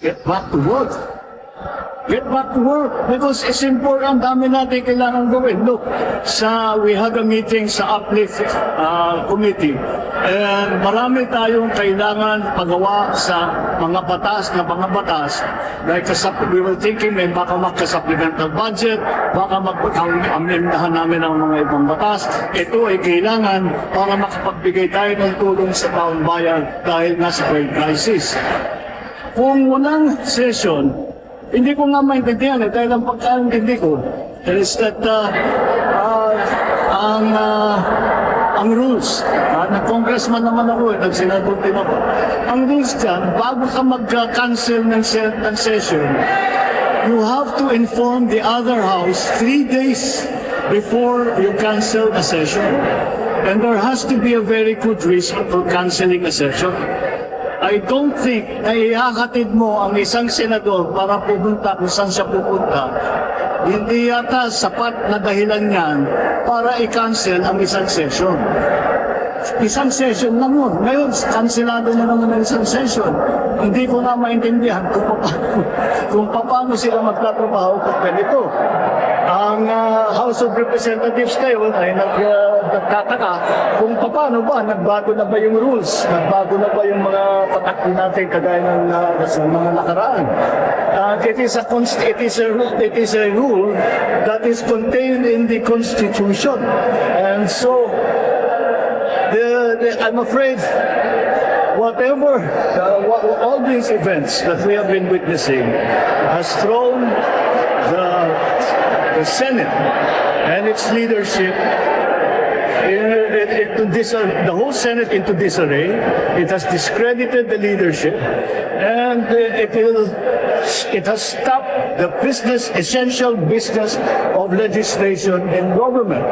get back to work. Get back to work because it's important. Dami natin kailangan gawin. Look, we had a meeting sa Uplift Committee and marami tayong kailangan pagawa sa mga batas na mga batas. Like we were thinking may baka magka-supplemental budget, baka mag-amendahan namin ang mga ibang batas. Ito ay kailangan para makapagbigay tayo ng tulong sa taong bayan dahil nasa crisis. Kung walang session, hindi ko nga maintindihan dahil ang pagkaintindi ko is that ang rules, nag-congressman naman ako, nagsenador din ako. Ang rules dyan, bago ka mag-cancel ng session, you have to inform the other house 3 days before you cancel a session. And there has to be a very good reason for canceling a session. I don't think na iakatid mo ang isang senador para pupunta kung saan siya pupunta. Hindi yata sapat na dahilan yan para i-cancel ang isang session. Isang session lang yun. Ngayon, kansilado na naman ang isang session. Hindi ko na maintindihan kung paano sila magtatrabaho kung ganito. Ang House of Representatives kayo ay nagtataka kung paano ba, nagbago na ba yung rules, nagbago na ba yung mga patakbo natin kagaya ng sa mga nakaraan. It is a rule that is contained in the Constitution. And so, I'm afraid whatever, all these events that we have been witnessing has thrown the Senate and its leadership the whole Senate into disarray. It has discredited the leadership, and it has stopped the essential business of legislation in government.